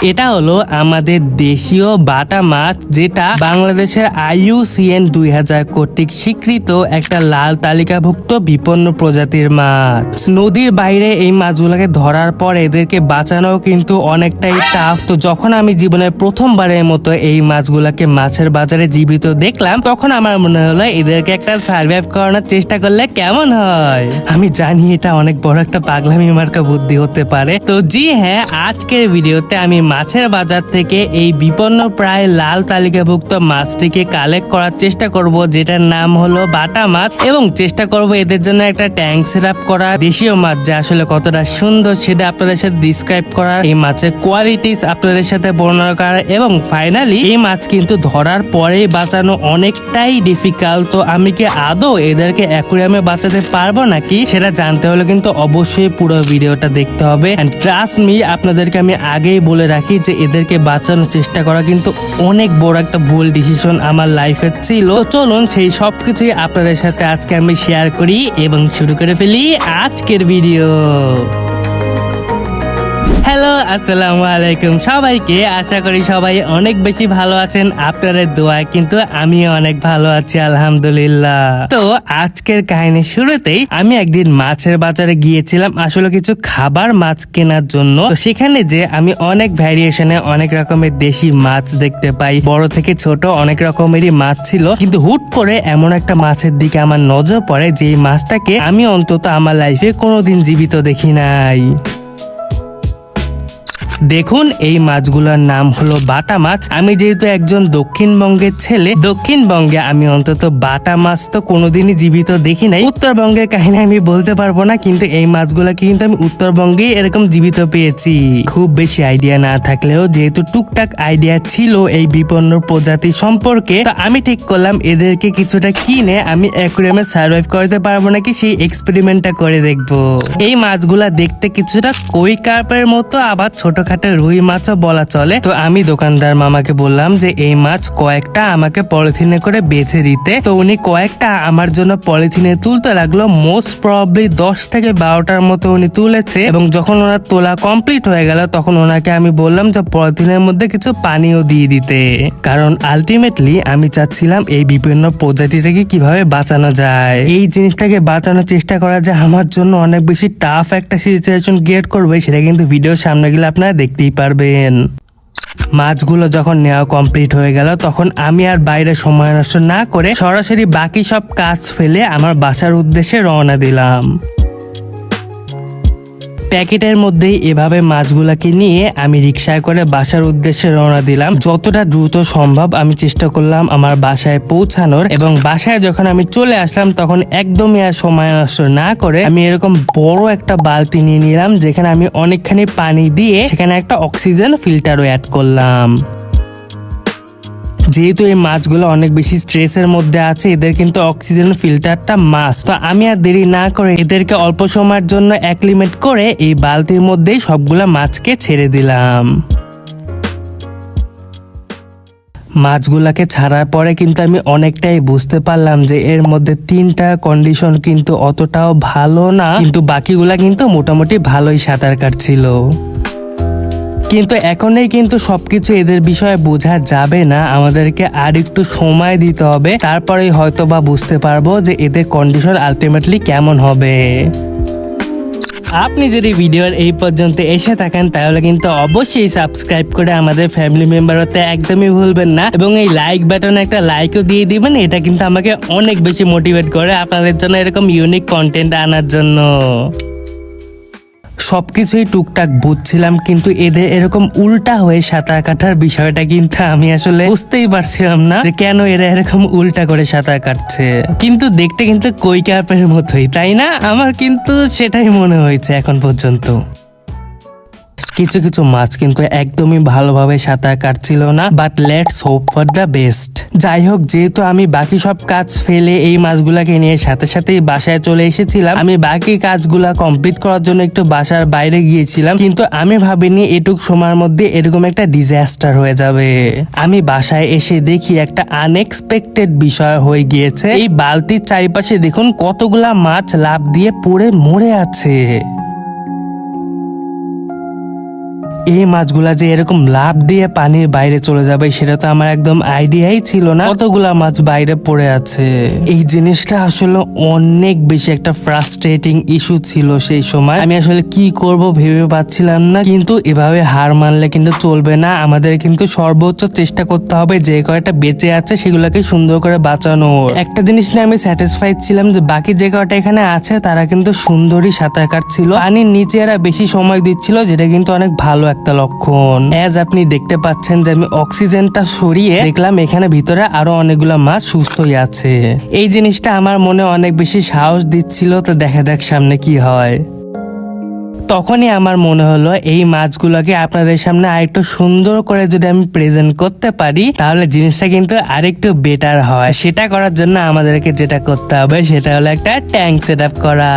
এটা হলো আমাদের দেশীয় বাটা মাছ, যেটা বাংলাদেশের IUCN 2000 কর্তৃক স্বীকৃত একটা লাল তালিকাভুক্ত বিপন্ন প্রজাতির মাছ। নদীর বাইরে এই মাছগুলোকে ধরার পর এদেরকে বাঁচানো কিন্তু অনেকটাই টাফ। তো যখন আমি জীবনের প্রথমবারের মতো এই মাছগুলোকে মাছের বাজারে জীবিত দেখলাম, তখন আমার মনে হলো এদেরকে একটা সার্ভাইভ করানোর চেষ্টা করলে কেমন হয়। আমি জানি এটা অনেক বড় একটা পাগলামি মার্কা বুদ্ধি হতে পারে। তো জি হ্যাঁ, আজকের ভিডিওতে আমি মাছের বাজার থেকে এই বিপন্ন প্রায় লাল তালিকাভুক্ত মাছটিকে কালেক্ট করার চেষ্টা করব, যেটার নাম হলো বাটা মাছ, এবং চেষ্টা করব এদের জন্য একটা ট্যাঙ্ক সেটআপ করা। দেশীয় মাছ যে আসলে কতটা সুন্দর সেটা আপনাদের সাথে ডিসক্রাইব করার, এই মাছের কোয়ালিটিস আপনাদের সাথে বর্ণনা করার, এবং ফাইনালি এই মাছ কিন্তু ধরার পরেই বাঁচানো অনেকটাই ডিফিকাল্ট। তো আমি কি আদৌ এদেরকে অ্যাকুরিয়ামে বাঁচাতে পারবো নাকি সেটা জানতে হলে কিন্তু অবশ্যই পুরো ভিডিওটা দেখতে হবে। এন্ড ট্রাস্ট মি, আপনাদেরকে আমি আগেই বলে রাখি যে এদেরকে বাঁচানোর চেষ্টা করা কিন্তু অনেক বড় একটা ভুল ডিসিশন আমার লাইফে ছিল। তো চলুন সেই সবকিছুই আপনাদের সাথে আজকে আমি শেয়ার করি এবং শুরু করে ফেলি আজকের ভিডিও। হ্যালো, আসসালামু আলাইকুম সবাইকে। আশা করি সবাই অনেক বেশি ভালো আছেন, আপনাদের দোয়ায় কিন্তু আমিও অনেক ভালো আছি আলহামদুলিল্লাহ। তো আজকের কাহিনী শুরুতেই আমি একদিন মাছের বাজারে গিয়েছিলাম আসলে কিছু খাবার মাছ কেনার জন্য। তো সেখানে যে আমি অনেক ভ্যারিয়েশনে অনেক রকমের দেশি মাছ দেখতে পাই, বড় থেকে ছোট অনেক রকমেরই মাছ ছিল। কিন্তু হুট করে এমন একটা মাছের দিকে আমার নজর পড়ে যে মাছটাকে আমি অন্তত আমার লাইফে কোনোদিন জীবিত দেখি নাই। দেখুন, এই মাছগুলোর নাম হলো বাটা মাছ। আমি যেহেতু একজন দক্ষিণবঙ্গের ছেলে, দক্ষিণবঙ্গে আমি অন্তত বাটা মাছ তো কোনোদিনই জীবিত দেখি নাই। উত্তরবঙ্গের কাহিনী আমি বলতে পারবো না, কিন্তু এই মাছগুলোকে কিন্তু আমি উত্তরবঙ্গে এরকম জীবিত পেয়েছি। খুব বেশি আইডিয়া না থাকলেও যেহেতু টুকটাক আইডিয়া ছিল এই বিপন্ন প্রজাতি সম্পর্কে, তো আমি ঠিক করলাম এদেরকে কিছুটা কিনে আমি অ্যাকুরিয়ামে সার্ভাইভ করতে পারবো নাকি সেই এক্সপেরিমেন্টটা করে দেখবো। এই মাছগুলা দেখতে কিছুটা কই কার্পের মতো, আবার ছোটখাটো রুই মাছও বলা চলে। তো আমি দোকানদার মামাকে বললাম যে এই মাছ কয়েকটা আমাকে পলিথিনে করে বেঁধে দিতে। তো উনি কয়েকটা আমার জন্য পলিথিনে তুলতে লাগলো। মোস্ট প্রবাবলি 10 থেকে 12টার মতো উনি তুলেছে, এবং যখন ওনার তোলা কমপ্লিট হয়ে গেল তখন ওনাকে আমি বললাম যে পলিথিনের মধ্যে কিছু পানিও দিয়ে দিতে, কারণ আলটিমেটলি আমি চাচ্ছিলাম এই বিভিন্ন প্রজাতিটাকে কিভাবে বাঁচানো যায়। এই জিনিসটাকে বাঁচানোর চেষ্টা করা যে আমার জন্য অনেক বেশি টাফ একটা সিচুয়েশন ক্রিয়েট করবে, সেটা কিন্তু ভিডিওর সামনে গেলে আপনারা দেখতেই পারবেন। মাছগুলো যখন নেওয়া কমপ্লিট হয়ে গেল তখন আমি আর বাইরে সময় নষ্ট না করে সরাসরি বাকি সব কাজ ফেলে আমার বাসার উদ্দেশ্যে রওনা দিলাম। প্যাকেটের মধ্যেই এভাবে মাছগুলাকে নিয়ে আমি রিক্সায় করে বাসার উদ্দেশ্যে রওনা দিলাম। যতটা দ্রুত সম্ভব আমি চেষ্টা করলাম আমার বাসায় পৌঁছানোর, এবং বাসায় যখন আমি চলে আসলাম তখন একদমই আর সময় নষ্ট না করে আমি এরকম বড় একটা বালতি নিয়ে নিলাম, যেখানে আমি অনেকখানি পানি দিয়ে সেখানে একটা অক্সিজেন ফিল্টারও অ্যাড করলাম। যেহেতু এই মাছগুলো অনেক বেশি স্ট্রেসের মধ্যে আছে, এদের কিন্তু অক্সিজেন ফিল্টারটা মাস্ট। তো আমি আর দেরি না করে এদেরকে অল্প সময়ের জন্য অ্যাক্লিমেট করে এই বালতির মধ্যেই সবগুলা মাছকে ছেড়ে দিলাম। মাছগুলাকে ছাড়ার পরে কিন্তু আমি অনেকটাই বুঝতে পারলাম যে এর মধ্যে 3টা কন্ডিশন কিন্তু অতটাও ভালো না, কিন্তু বাকিগুলা কিন্তু মোটামুটি ভালোই সাঁতার কাটছিল। কিন্তু এখনই কিন্তু সবকিছু এদের বিষয়ে বোঝা যাবে না, আমাদেরকে আর একটু সময় দিতে হবে, তারপরেই হয়তো বা বুঝতে পারবো যে এদের কন্ডিশন আলটিমেটলি কেমন হবে। আপনি যদি ভিডিওর এই পর্যন্ত এসে থাকেন তাহলে কিন্তু অবশ্যই সাবস্ক্রাইব করে আমাদের ফ্যামিলি মেম্বার হতে একদমই ভুলবেন না, এবং এই লাইক বাটনে একটা লাইকও দিয়ে দিবেন। এটা কিন্তু আমাকে অনেক বেশি মোটিভেট করে আপনাদের জন্য এরকম ইউনিক কন্টেন্ট আনার জন্য। সবকিছুই টুকটাক বুঝছিলাম, কিন্তু এদের এরকম উল্টা হয়ে সাঁতার কাটার বিষয়টা কিন্তু আমি আসলে বুঝতেই পারছিলাম না যে কেন এরা এরকম উল্টা করে সাঁতার কাটছে। কিন্তু দেখতে কিন্তু কই কার্পের মতোই, তাই না? আমার কিন্তু সেটাই মনে হয়েছে এখন পর্যন্ত। কিছু কিছু মাছ কিন্তু একদমই ভালোভাবে সাঁতার কাটছিল না, but let's hope for the best. যাই হোক, যেহেতু আমি বাকি সব কাজ ফেলে এই মাছগুলাকে নিয়ে সাথে সাথেই বাসায় চলে এসেছিলাম, আমি বাকি কাজগুলা কমপ্লিট করার জন্য একটু বাসার বাইরে গিয়েছিলাম, কিন্তু আমি ভাবিনি এটুক সময়ের মধ্যে এরকম একটা ডিজাস্টার হয়ে যাবে। আমি বাসায় এসে দেখি একটা আনএক্সপেক্টেড বিষয় হয়ে গিয়েছে। এই বালতির চারিপাশে দেখুন কতগুলা মাছ লাফ দিয়ে পড়ে মরে আছে। এই মাছগুলা যে এরকম লাফ দিয়ে পানির বাইরে চলে যাবে সেটা তো আমার একদম আইডিয়াই ছিল না। কতগুলা মাছ বাইরে পড়ে আছে, এই জিনিসটা আসলে অনেক বেশি একটা ফ্রাস্ট্রেটিং ইস্যু ছিল সেই সময়। আমি আসলে কি করব ভেবে পাচ্ছিলাম না, কিন্তু এভাবে হার মানলে কিন্তু চলবে না। আমাদের কিন্তু সর্বোচ্চ চেষ্টা করতে হবে যে কয়টা বেঁচে আছে সেগুলোকে সুন্দর করে বাঁচানোর। একটা জিনিস নিয়ে আমি স্যাটিসফাইড ছিলাম যে বাকি যে কয়টা এখানে আছে তারা কিন্তু সুন্দরই সাঁতার কাটছিল, পানির নিচে এরা বেশি সময় দিচ্ছিল, যেটা কিন্তু অনেক ভালো একটা লক্ষণ। অ্যাজ আপনি দেখতে পাচ্ছেন যে আমি অক্সিজেনটা সরিয়ে দেখলাম এখানে ভিতরে আরো অনেকগুলো মাছ সুস্থই আছে। এই জিনিসটা আমার মনে অনেক বেশি সাহস দিচ্ছিল। তো দেখা যাক সামনে কি হয়। তখনই আমার মনে হলো এই মাছগুলোকে আপনাদের সামনে আরেকটু সুন্দর করে যদি আমি প্রেজেন্ট করতে পারি তাহলে জিনিসটা কিন্তু আরেকটু বেটার হয়। সেটা করার জন্য আমাদেরকে যেটা করতে হবে সেটা হলো একটা ট্যাঙ্ক সেট আপ করা।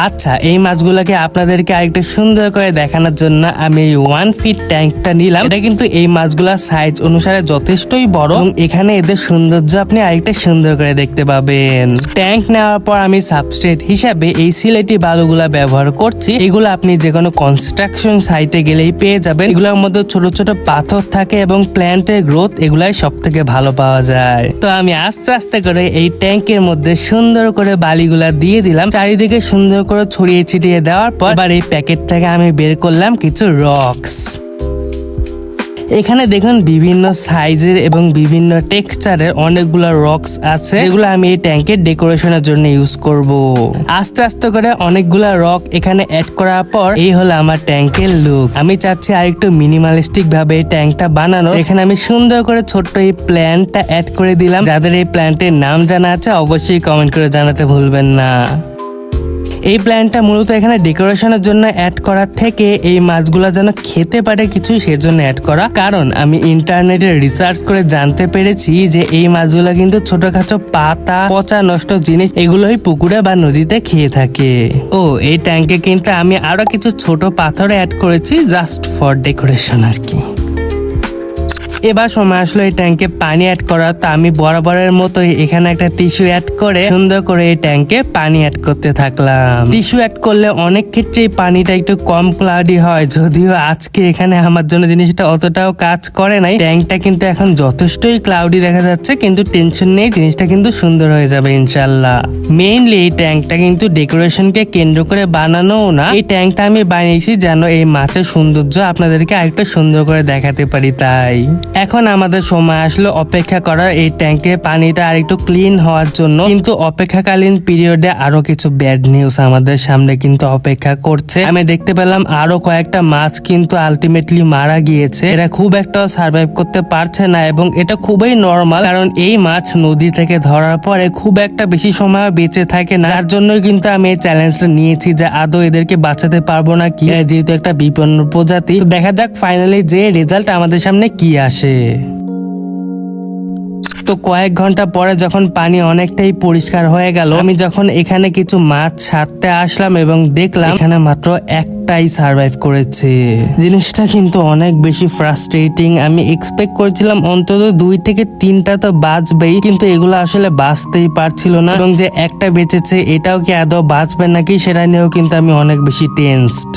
আচ্ছা, এই মাছগুলোকে আপনাদেরকে আরেকটু সুন্দর করে দেখানোর জন্য আমি এই 1 ফিট ট্যাঙ্কটা নিলাম। এটা কিন্তু এই মাছগুলোর সাইজ অনুসারে যথেষ্টই বড় এবং এখানে এদের সৌন্দর্য আপনি আরেকটা সুন্দর করে দেখতে পাবেন। ট্যাঙ্ক নেওয়ার পর আমি সাবস্ট্রেট হিসাবে এই সিলেটি বালুগুলা ব্যবহার করছি। এগুলো আপনি যে কোনো কনস্ট্রাকশন সাইটে গেলেই পেয়ে যাবেন। এগুলোর মধ্যে ছোট ছোট পাথর থাকে এবং প্ল্যান্টের গ্রোথ এগুলাই সব থেকে ভালো পাওয়া যায়। তো আমি আস্তে আস্তে করে এই ট্যাঙ্কের মধ্যে সুন্দর করে বালিগুলা দিয়ে দিলাম। চারিদিকে সুন্দর করে ছড়িয়ে ছিটিয়ে দেওয়ার পর এবার এই প্যাকেট থেকে আমি বের করলাম কিছু রক্স। এখানে দেখুন বিভিন্ন সাইজের এবং বিভিন্ন টেক্সচারের অনেকগুলো রক্স আছে, যেগুলো আমি এই ট্যাঙ্কের ডেকোরেশনের জন্য ইউজ করব। আস্তে আস্তে করে অনেকগুলা রক এখানে অ্যাড করার পর এই হলো আমার ট্যাঙ্কের লুক। আমি চাচ্ছি আরেকটু মিনিমালিস্টিক ভাবে এই ট্যাঙ্কটা বানানো। এখানে আমি সুন্দর করে ছোট্ট এই প্ল্যান্টটা অ্যাড করে দিলাম। যাদের এই প্ল্যান্টের নাম জানা আছে অবশ্যই কমেন্ট করে জানাতে ভুলবেন না। এই প্ল্যান্টটা মূলত এখানে ডেকোরেশনের জন্য অ্যাড করার থেকে এই মাছগুলো যেন খেতে পারে কিছু সেজন্য অ্যাড করা। কারণ আমি ইন্টারনেটে রিসার্চ করে জানতে পেরেছি যে এই মাছগুলো কিন্তু ছোটখাটো পাতা, পচা নষ্ট জিনিস এগুলোই পুকুরে বা নদীতে খেয়ে থাকে। ও এই ট্যাঙ্কে কিন্তু আমি আরো কিছু ছোট পাথর অ্যাড করেছি জাস্ট ফর ডেকোরেশন আর কি। এবার সময় আসলো এই ট্যাঙ্কে পানি অ্যাড করার। তো আমি বরাবরের মতো এখানে একটা টিস্যু অ্যাড করে সুন্দর করে এই ট্যাঙ্কে পানি অ্যাড করতে থাকলাম। টিস্যু অ্যাড করলে অনেক ক্ষেত্রে পানিটা একটু কম ক্লাউডি হয়, যদিও আজকে এখানে আমার জন্য জিনিসটা অতটাও কাজ করে নাই। ট্যাঙ্কটা কিন্তু এখন যথেষ্টই ক্লাউডি দেখা যাচ্ছে, কিন্তু টেনশন নেই, জিনিসটা কিন্তু সুন্দর হয়ে যাবে ইনশাল্লাহ। মেইনলি এই ট্যাঙ্কটা কিন্তু ডেকোরেশনকে কেন্দ্র করে বানানো না, এই ট্যাঙ্কটা আমি বানিয়েছি যেন এই মাছের সৌন্দর্য আপনাদেরকে আরেকটু সুন্দর করে দেখাতে পারি। তাই এখন আমাদের সময় আসলো অপেক্ষা করার এই ট্যাঙ্কের পানিটা আরেকটু ক্লিন হওয়ার জন্য। কিন্তু অপেক্ষাকালীন পিরিয়ডে আরো কিছু ব্যাড নিউজ আমাদের সামনে কিন্তু অপেক্ষা করছে। আমি দেখতে পেলাম আরো কয়েকটা মাছ কিন্তু আলটিমেটলি মারা গিয়েছে। এরা খুব একটা সার্ভাইভ করতে পারছে না এবং এটা খুবই নর্মাল, কারণ এই মাছ নদী থেকে ধরার পরে খুব একটা বেশি সময় বেঁচে থাকে না। যার জন্যই কিন্তু আমি এই চ্যালেঞ্জটা নিয়েছি যে আদৌ এদেরকে বাঁচাতে পারবো না কি, যেহেতু একটা বিপন্ন প্রজাতি। দেখা যাক ফাইনালি যে রেজাল্ট আমাদের সামনে কি আসে। তো কয়েক ঘন্টা পরে যখন পানি অনেকটাই পরিষ্কার হয়ে গেল, আমি যখন এখানে কিছু মাছ ছাড়তে আসলাম এবং দেখলাম এখানে মাত্র একটাই সার্ভাইভ করেছে। জিনিসটা কিন্তু অনেক বেশি ফ্রাস্ট্রেটিং। আমি এক্সপেক্ট করেছিলাম অন্তত 2 থেকে 3টা তো বাঁচবেই, কিন্তু এগুলো আসলে বাঁচতেই পারছিল না এবং যে একটা বেঁচেছে এটাও কি আদৌ বাঁচবে নাকি সেটা নিয়েও কিন্তু আমি অনেক বেশি টেনসড।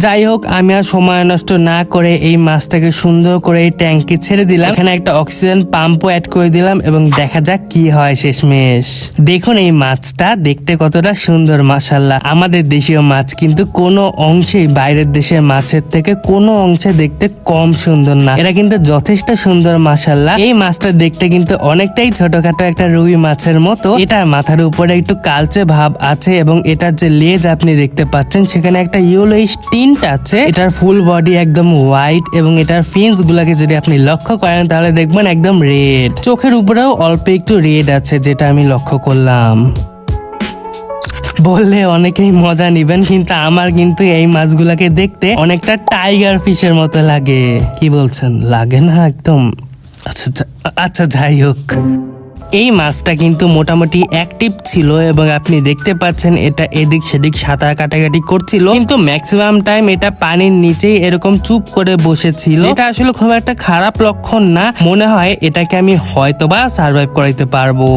যাই হোক, আমি আর সময় নষ্ট না করে এই মাছটাকে সুন্দর করে এই ট্যাঙ্কে ছেড়ে দিলাম। এখানে একটা অক্সিজেন পাম্পও অ্যাড করে দিলাম এবং দেখা যাক কি হয় শেষমেশ। দেখুন এই মাছটা দেখতে কতটা সুন্দর, মাশাআল্লাহ। আমাদের দেশীয় মাছ কিন্তু কোনো অংশেই বাইরের দেশের মাছের থেকে কোনো অংশে দেখতে কম সুন্দর না, এরা কিন্তু যথেষ্ট সুন্দর মাশাআল্লাহ। এই মাছটা দেখতে কিন্তু অনেকটাই ছোটখাটো একটা রুই মাছের মতো। এটার মাথার উপরে একটু কালচে ভাব আছে এবং এটার যে লেজ আপনি দেখতে পাচ্ছেন সেখানে একটা ইয়েলোইশ টিন্ট আছে। এটার ফুল বডি একদম হোয়াইট এবং এটার ফিন্স গুলাকে যদি আপনি লক্ষ্য করেন তাহলে দেখবেন একদম রেড। চোখের উপরেও অল্প একটু রেড আছে, যেটা আমি লক্ষ্য করলাম। বললে অনেকেই মজা নিবেন, কিন্তু আমার কিন্তু এই মাছগুলাকে দেখতে অনেকটা টাইগার ফিশের মতো লাগে। কি বলছেন, লাগে না একদম? আচ্ছা যাই হোক, এই মাছটা কিন্তু মোটামুটি অ্যাক্টিভ ছিল এবং আপনি দেখতে পাচ্ছেন এটা এদিক সেদিক সাঁতার কাটাকাটি করছিল, কিন্তু ম্যাক্সিমাম টাইম এটা পানির নিচেই এরকম চুপ করে বসেছিল। এটা আসলে খুব একটা খারাপ লক্ষণ না, মনে হয় এটাকে আমি হয়তোবা সার্ভাইভ করাইতে পারবো।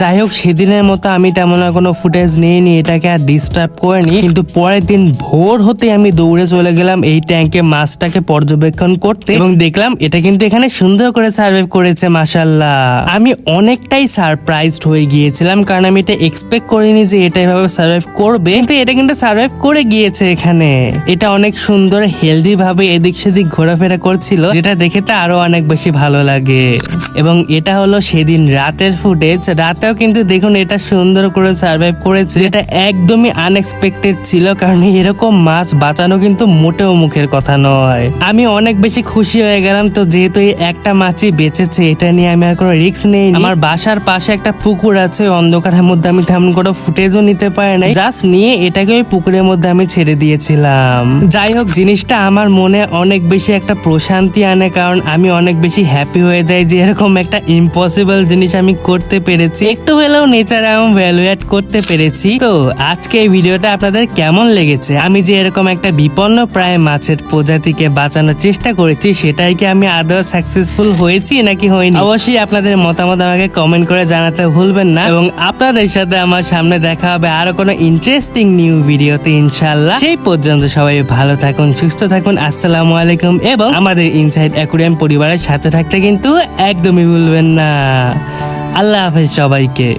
যাই হোক, সেদিনের মতো আমি তেমন আর কোনো ফুটেজ নিইনি, এটাকে আর ডিস্টার্ব করিনি। কিন্তু পরের দিন ভোর হতে আমি দৌড়ে চলে গেলাম এই ট্যাঙ্কে মাছটাকে পর্যবেক্ষণ করতে এবং দেখলাম এটা কিন্তু এখানে সুন্দর করে সার্ভাইভ করেছে মাশাআল্লাহ। আমি অনেকটাই সারপ্রাইজড হয়ে গিয়েছিলাম, কারণ আমি এটা এক্সপেক্ট করিনি যে এটা এভাবে সার্ভাইভ করবে, কিন্তু এটা কিন্তু সার্ভাইভ করে গিয়েছে এখানে। এটা অনেক সুন্দর হেলদি ভাবে এদিক সেদিক ঘোরাফেরা করছিল, যেটা দেখে তো আরো অনেক বেশি ভালো লাগে। এবং এটা হলো সেদিন রাতের ফুটেজ। রাতেও কিন্তু দেখুন এটা সুন্দর করে সার্ভাইভ করেছে, যেটা একদমই আনএক্সপেক্টেড ছিল, কারণ এরকম মাছ বাঁচানো কিন্তু মোটেও মুখের কথা নয়। আমি অনেক বেশি খুশি হয়ে গেলাম। তো যেহেতু এই একটা মাছই বেঁচেছে, এটা নিয়ে আমি আর কোনো রিস্ক নেই। আমার বাসার পাশে একটা পুকুর আছে, অন্ধকারের মধ্যে আমি তেমন কোনো ফুটেজও নিতে পারি নাই, জাস্ট নিয়ে এটাকে ওই পুকুরের মধ্যে আমি ছেড়ে দিয়েছিলাম। যাই হোক, জিনিসটা আমার মনে অনেক বেশি একটা প্রশান্তি আনে, কারণ আমি অনেক বেশি হ্যাপি হয়ে যাই যে এরকম একটা ইম্পসিবল জিনিস আমি করতে পেরেছি, একটু হলেও নেচারে আমি ভ্যালু অ্যাড করতে পেরেছি। তো আজকে এই ভিডিওটা আপনাদের কেমন লেগেছে? আমি যে এরকম একটা বিপন্ন প্রায় মাছের প্রজাতিকে বাঁচানোর চেষ্টা করেছি, সেটাই কি আমি আদৌ সাকসেসফুল হয়েছি নাকি হয়নি? অবশ্যই আপনাদের মতামত আমাকে কমেন্ট করে জানাতে ভুলবেন না। এবং আপনাদের সাথে আমার সামনে দেখা হবে আরো কোনো ইন্টারেস্টিং নিউ ভিডিওতে ইনশাআল্লাহ। সেই পর্যন্ত সবাই ভালো থাকুন, সুস্থ থাকুন। আসসালামু আলাইকুম। এবং আমাদের ইনসাইড অ্যাকুরিয়াম পরিবারের সাথে থাকতে কিন্তু একদমই ভুলবেন না। আল্লাহ হাফেজ সবাইকে।